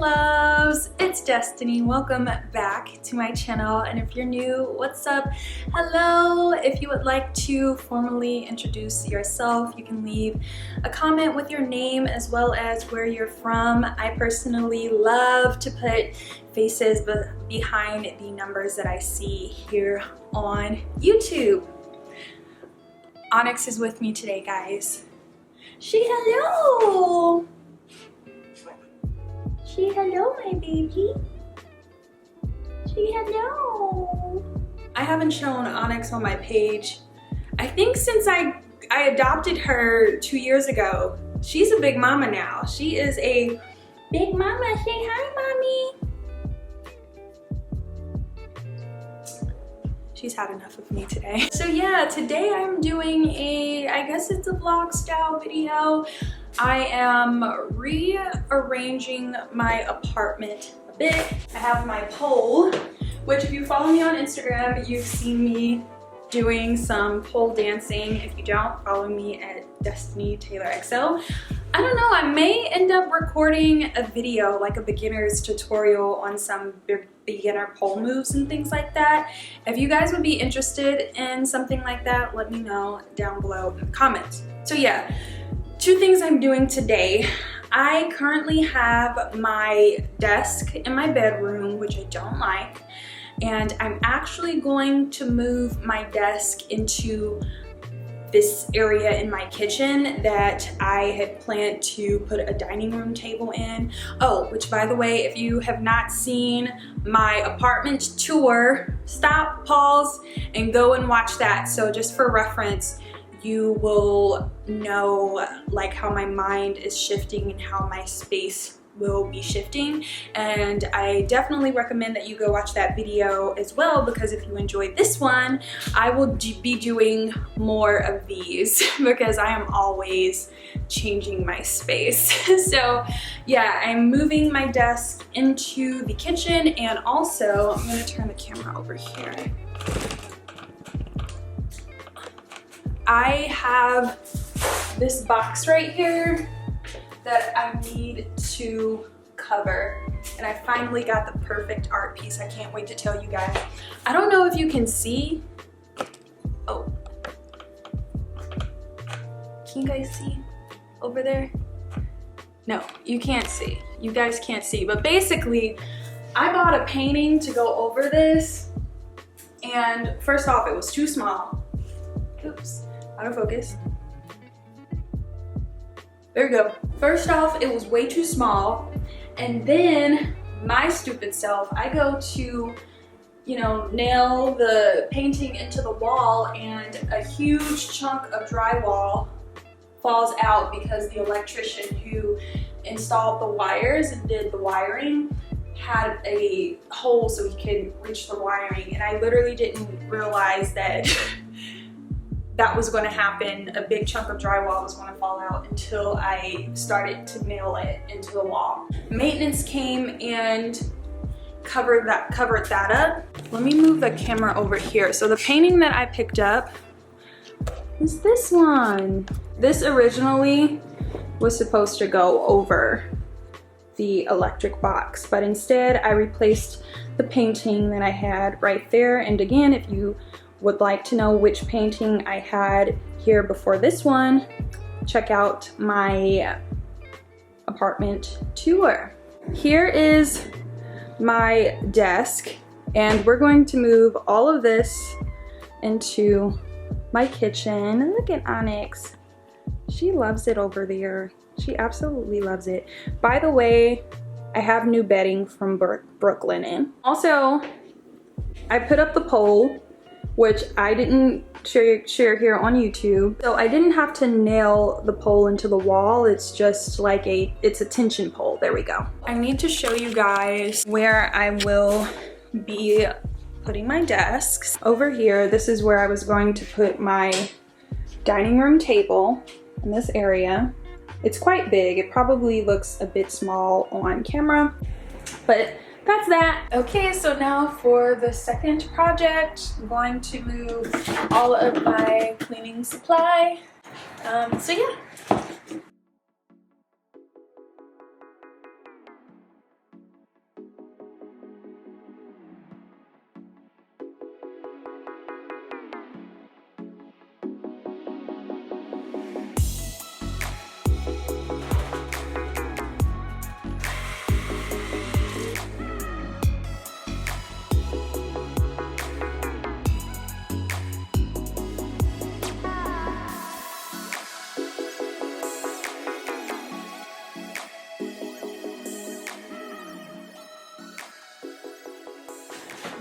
loves, it's Destiny. Welcome back to my channel, and if you're new, what's up? Hello. If you would like to formally introduce yourself, you can leave a comment with your name as well as where you're from. I personally love to put faces behind the numbers that I see here on YouTube. Onyx is with me today, guys. Hello. Hello, my baby. Hello. I haven't shown Onyx on my page, I think since I adopted her 2 years ago. She's a big mama now. She is a big mama. Say hi, mommy. She's had enough of me today. So yeah, today I'm doing I guess it's a vlog style video. I am rearranging my apartment a bit. I have my pole, which if you follow me on Instagram, you've seen me doing some pole dancing. If you don't, follow me at Destiny Taylor XL. I don't know, I may end up recording a video, like a beginner's tutorial on some beginner pole moves and things like that. If you guys would be interested in something like that, let me know down below in the comments. So yeah, two things I'm doing today. I currently have my desk in my bedroom, which I don't like, and I'm actually going to move my desk into this area in my kitchen that I had planned to put a dining room table in. Oh, which by the way, if you have not seen my apartment tour, stop, pause, and go and watch that. So just for reference, you will know like how my mind is shifting and how my space will be shifting, and I definitely recommend that you go watch that video as well, because if you enjoyed this one, I will be doing more of these because I am always changing my space. So yeah, I'm moving my desk into the kitchen, and also I'm going to turn the camera over here. I have this box right here that I need to cover, and I finally got the perfect art piece. I can't wait to tell you guys. I don't know if you can see. Oh, can you guys see over there? No, you can't see. You guys can't see, but basically I bought a painting to go over this, and first off, it was too small. Oops, out of focus. There we go. First off, it was way too small, and then my stupid self, I go to, you know, nail the painting into the wall, and a huge chunk of drywall falls out because the electrician who installed the wires and did the wiring had a hole so he could reach the wiring, and I literally didn't realize that that was going to happen. A big chunk of drywall was going to fall out until I started to nail it into the wall. Maintenance came and covered that up. Let me move the camera over here. So the painting that I picked up is this one. This originally was supposed to go over the electric box, but instead I replaced the painting that I had right there. And again, if you would like to know which painting I had here before this one, check out my apartment tour. Here is my desk, and we're going to move all of this into my kitchen. Look at Onyx. She loves it over there. She absolutely loves it. By the way, I have new bedding from Brooklyn in. Also, I put up the pole, which I didn't share here on YouTube. So I didn't have to nail the pole into the wall. It's just like it's a tension pole. There we go. I need to show you guys where I will be putting my desks. Over here, this is where I was going to put my dining room table in this area. It's quite big. It probably looks a bit small on camera, but that's that. Okay, so now for the second project, I'm going to move all of my cleaning supply. So yeah.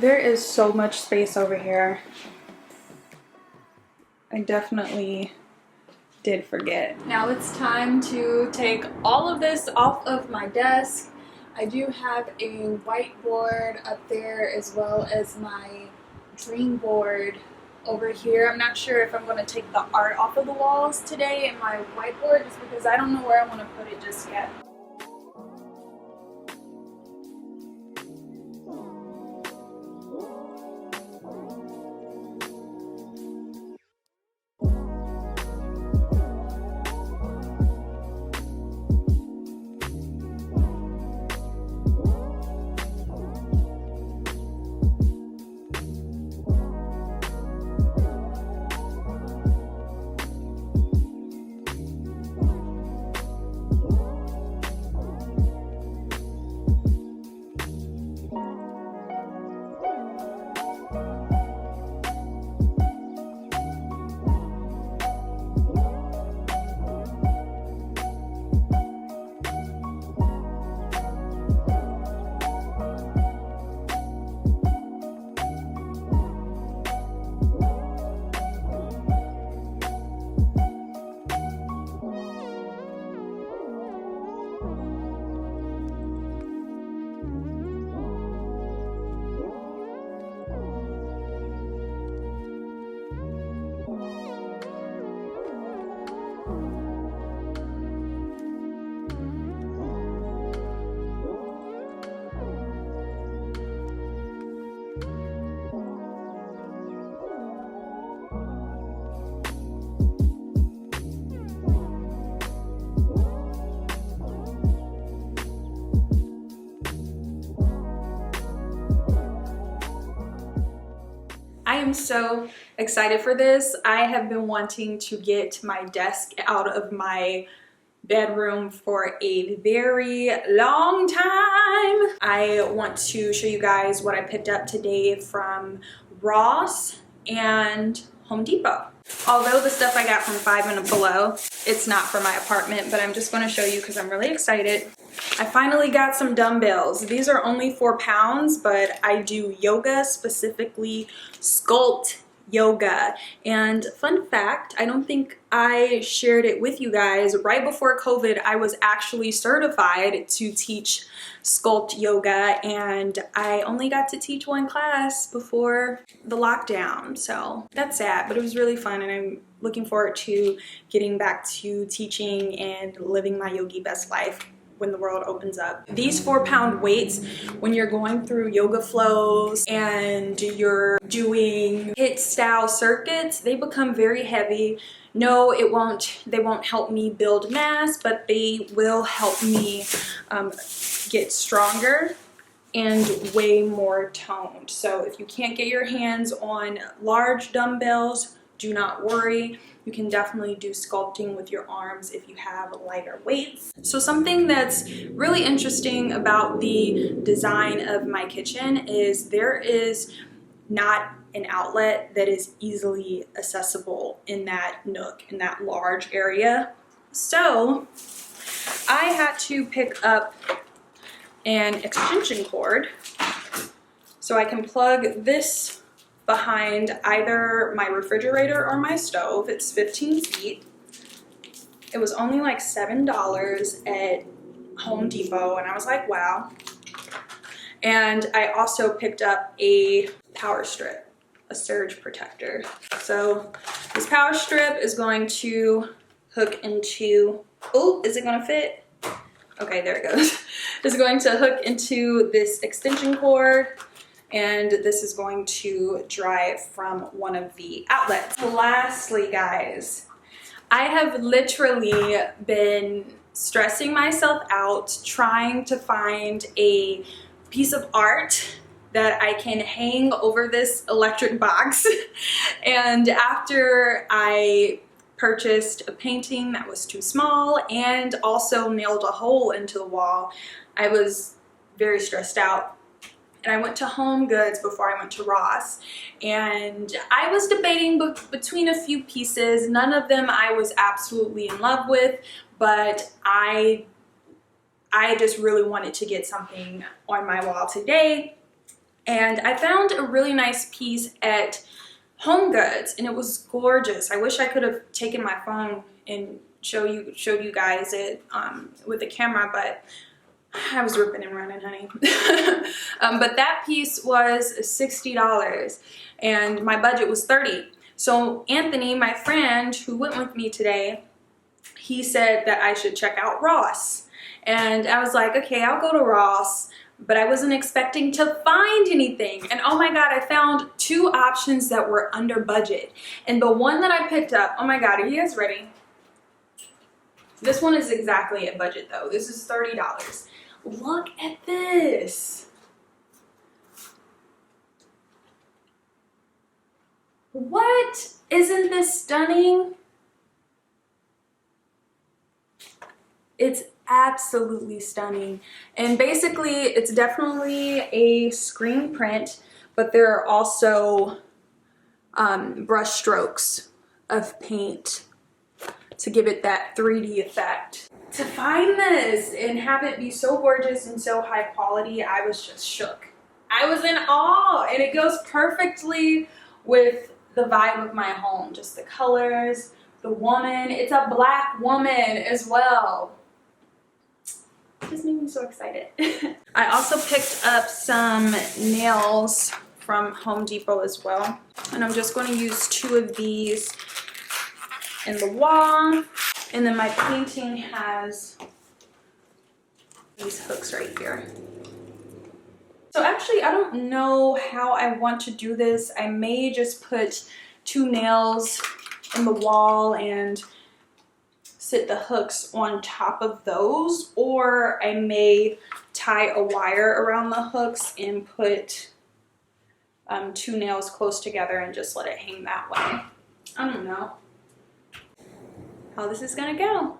There is so much space over here. I definitely did forget. Now it's time to take all of this off of my desk. I do have a whiteboard up there as well as my dream board over here. I'm not sure if I'm going to take the art off of the walls today in my whiteboard just because I don't know where I want to put it just yet. I am so excited for this. I have been wanting to get my desk out of my bedroom for a very long time. I want to show you guys what I picked up today from Ross and Home Depot. Although the stuff I got from 5 and Below, it's not for my apartment, but I'm just going to show you because I'm really excited. I finally got some dumbbells. These are only 4 pounds, but I do yoga, specifically sculpt yoga. And fun fact, I don't think I shared it with you guys. Right before COVID, I was actually certified to teach sculpt yoga, and I only got to teach 1 class before the lockdown. So that's sad, but it was really fun, and I'm looking forward to getting back to teaching and living my yogi best life when the world opens up. These 4 pound weights, when you're going through yoga flows and you're doing HIIT style circuits, they become very heavy. No, they won't help me build mass, but they will help me get stronger and way more toned. So if you can't get your hands on large dumbbells, do not worry. You can definitely do sculpting with your arms if you have lighter weights. So something that's really interesting about the design of my kitchen is there is not an outlet that is easily accessible in that nook, in that large area. So I had to pick up an extension cord so I can plug this behind either my refrigerator or my stove. It's 15 feet. It was only like $7 at Home Depot, and I was like, wow. And I also picked up a power strip, a surge protector. So this power strip is going to hook into, oh, is it gonna fit? Okay, there it goes. It's going to hook into this extension cord, and this is going to drive from one of the outlets. Lastly, guys, I have literally been stressing myself out trying to find a piece of art that I can hang over this electric box. And after I purchased a painting that was too small and also nailed a hole into the wall, I was very stressed out. And I went to Home Goods before I went to Ross, and I was debating between a few pieces. None of them I was absolutely in love with, but I just really wanted to get something on my wall today. And I found a really nice piece at Home Goods, and it was gorgeous. I wish I could have taken my phone and showed you guys it with the camera, but I was ripping and running, honey. But that piece was $60 and my budget was $30. So Anthony, my friend who went with me today, he said that I should check out Ross. And I was like, okay, I'll go to Ross, but I wasn't expecting to find anything. And oh my God, I found two options that were under budget. And the one that I picked up, oh my God, are you guys ready? This one is exactly at budget though. This is $30. Look at this. What? Isn't this stunning? It's absolutely stunning. And basically, it's definitely a screen print, but there are also brush strokes of paint to give it that 3D effect. To find this and have it be so gorgeous and so high quality, I was just shook. I was in awe, and it goes perfectly with the vibe of my home. Just the colors, the woman. It's a black woman as well. This made me so excited. I also picked up some nails from Home Depot as well. And I'm just going to use 2 of these in the wall. And then my painting has these hooks right here. So actually, I don't know how I want to do this. I may just put 2 nails in the wall and sit the hooks on top of those, or I may tie a wire around the hooks and put 2 nails close together and just let it hang that way. I don't know how this is gonna go.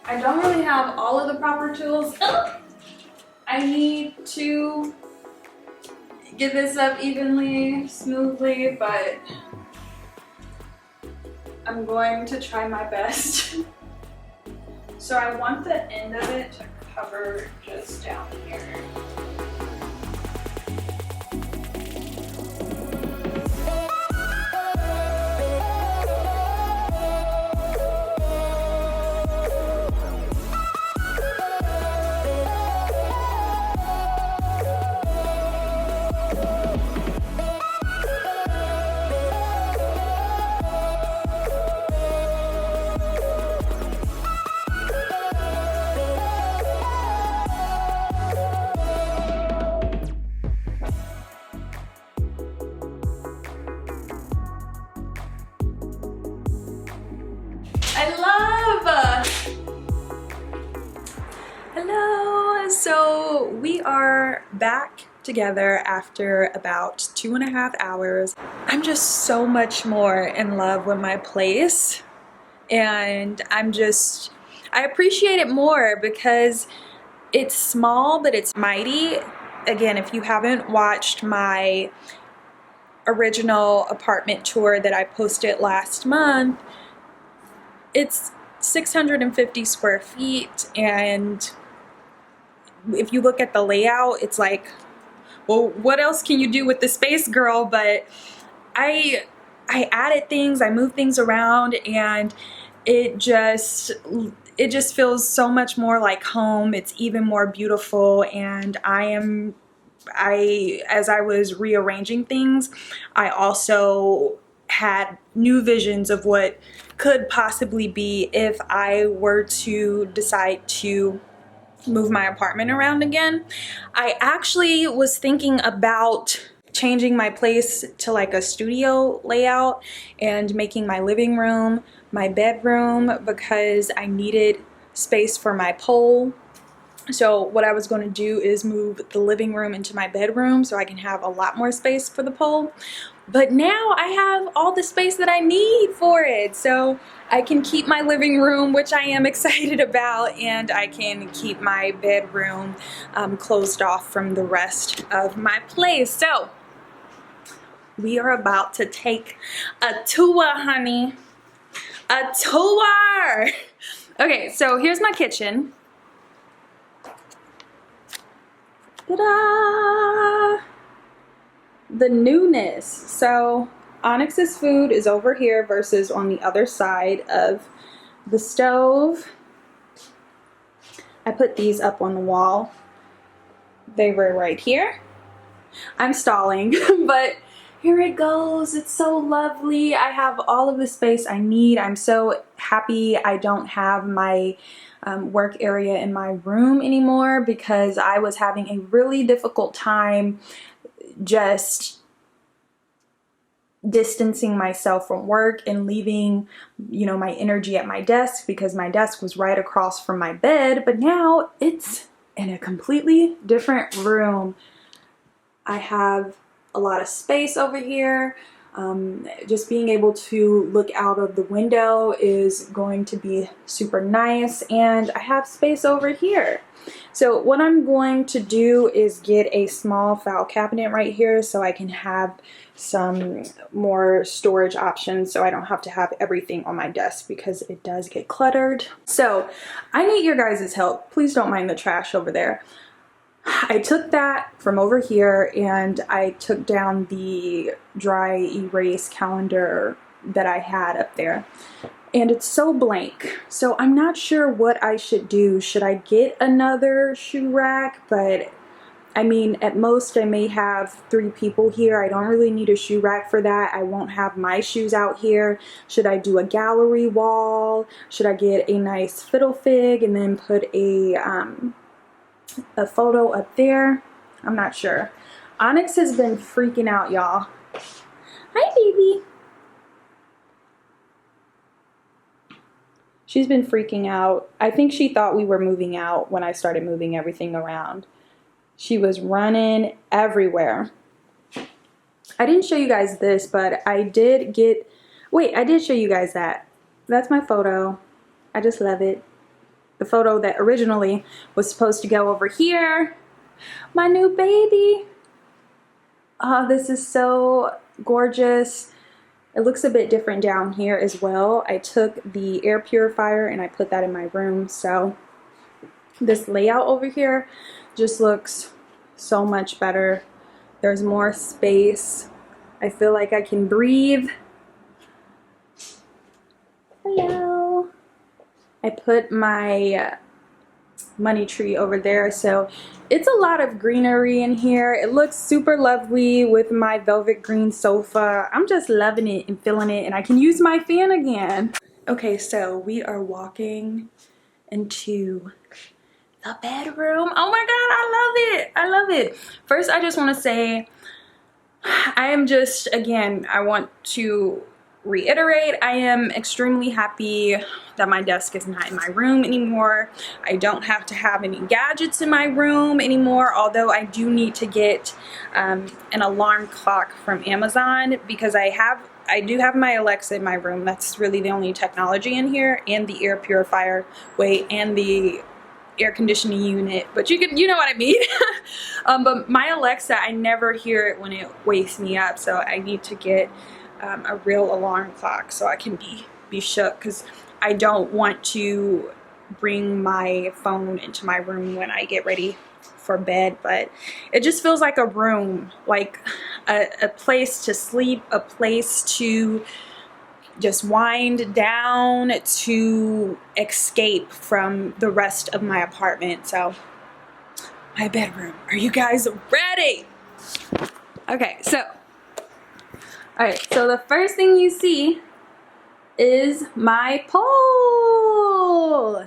I don't really have all of the proper tools. I need to get this up evenly, smoothly, but I'm going to try my best. So I want the end of it to cover just down here. Hello! So we are back together after about 2.5 hours. I'm just so much more in love with my place, and I appreciate it more because it's small but it's mighty. Again, if you haven't watched my original apartment tour that I posted last month, it's 650 square feet, and if you look at the layout, it's like, well, what else can you do with the space, girl? But I added things, I moved things around, and it just feels so much more like home. It's even more beautiful, and as I was rearranging things, I also had new visions of what could possibly be if I were to decide to move my apartment around again. I actually was thinking about changing my place to like a studio layout and making my living room my bedroom because I needed space for my pole. So what I was going to do is move the living room into my bedroom so I can have a lot more space for the pole. But now I have all the space that I need for it. So I can keep my living room, which I am excited about, and I can keep my bedroom closed off from the rest of my place. So we are about to take a tour, honey. A tour! Okay, so here's my kitchen. Ta-da! The newness. So Onyx's food is over here versus on the other side of the stove. I put these up on the wall. They were right here. I'm stalling, but here it goes. It's so lovely. I have all of the space I need. I'm so happy I don't have my work area in my room anymore, because I was having a really difficult time just distancing myself from work and leaving, you know, my energy at my desk, because my desk was right across from my bed. But now it's in a completely different room. I have a lot of space over here. Just being able to look out of the window is going to be super nice, and I have space over here. So what I'm going to do is get a small file cabinet right here so I can have some more storage options, so I don't have to have everything on my desk, because it does get cluttered. So I need your guys' help. Please don't mind the trash over there. I took that from over here and I took down the dry erase calendar that I had up there, and it's so blank. So I'm not sure what I should do. Should I get another shoe rack? But I mean, at most I may have 3 people here. I don't really need a shoe rack for that. I won't have my shoes out here. Should I do a gallery wall? Should I get a nice fiddle fig and then put a photo up there? I'm not sure. Onyx has been freaking out, y'all. Hi, baby. She's been freaking out. I think she thought we were moving out when I started moving everything around. She was running everywhere. I didn't show you guys this, but I did get... Wait, I did show you guys that. That's my photo. I just love it. The photo that originally was supposed to go over here. My new baby. Oh, this is so gorgeous. It looks a bit different down here as well. I took the air purifier and I put that in my room. So this layout over here just looks so much better. There's more space. I feel like I can breathe. Hello. I put my money tree over there, so it's a lot of greenery in here. It looks super lovely with my velvet green sofa. I'm just loving it and feeling it, and I can use my fan again. Okay, so we are walking into the bedroom. Oh my god, I love it. I love it. First, I just want to say I am just, again, I want to reiterate, I am extremely happy that my desk is not in my room anymore. I don't have to have any gadgets in my room anymore, although I do need to get an alarm clock from Amazon, because I do have my Alexa in my room. That's really the only technology in here, and the air purifier, and the air conditioning unit, but you know what I mean. But my Alexa, I never hear it when it wakes me up, so I need to get a real alarm clock so I can be shook, because I don't want to bring my phone into my room when I get ready for bed. But it just feels like a room, like a place to sleep, a place to just wind down, to escape from the rest of my apartment. So my bedroom, are you guys ready? Okay, so alright, so the first thing you see is my pole.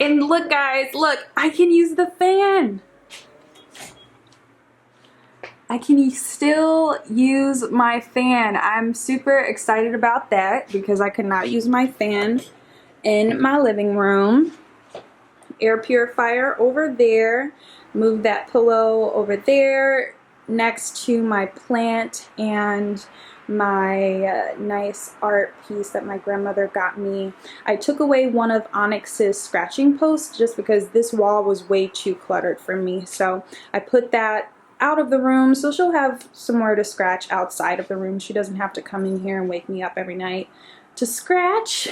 And look guys, look, I can use the fan. I can still use my fan. I'm super excited about that, because I could not use my fan in my living room. Air purifier over there. Move that pillow over there next to my plant and my nice art piece that my grandmother got me. I took away one of Onyx's scratching posts just because this wall was way too cluttered for me. So I put that out of the room so she'll have somewhere to scratch outside of the room. She doesn't have to come in here and wake me up every night to scratch.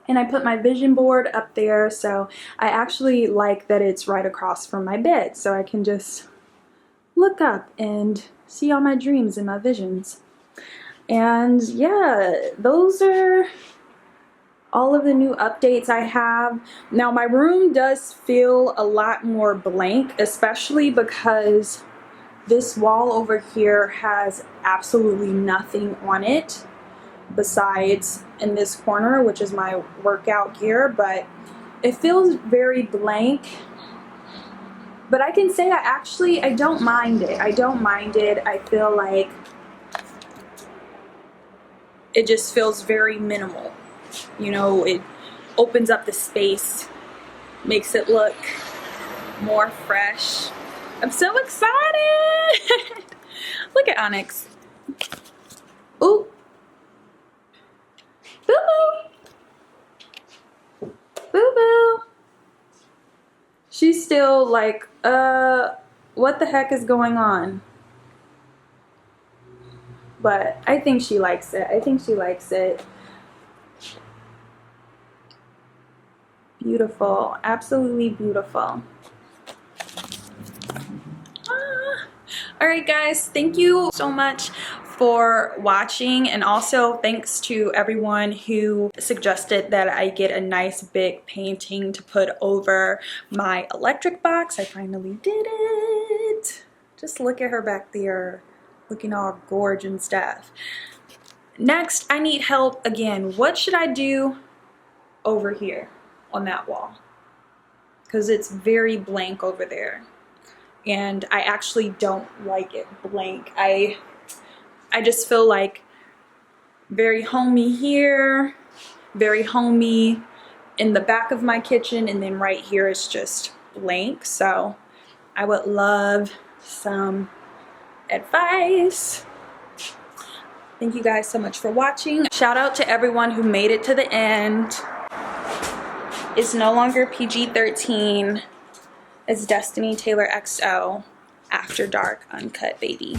And I put my vision board up there, so I actually like that it's right across from my bed, so I can just look up and see all my dreams and my visions. And yeah, those are all of the new updates I have. Now my room does feel a lot more blank, especially because this wall over here has absolutely nothing on it besides in this corner, which is my workout gear, but it feels very blank. But I can say I don't mind it. I don't mind it. I feel like it just feels very minimal. You know, it opens up the space, makes it look more fresh. I'm so excited! Look at Onyx. Ooh. Boo-boo. Boo-boo. She's still like, what the heck is going on? But I think she likes it. I think she likes it. Beautiful. Absolutely beautiful. Alright guys, thank you so much for watching, and also thanks to everyone who suggested that I get a nice big painting to put over my electric box. I finally did it. Just look at her back there looking all gorgeous and stuff. Next, I need help again. What should I do over here on that wall? Because it's very blank over there. And I actually don't like it blank. I just feel like very homey here, very homey in the back of my kitchen, and then right here is just blank. So I would love some advice. Thank you guys so much for watching. Shout out to everyone who made it to the end. It's no longer PG-13. It's Destiny Taylor XO After Dark Uncut, baby.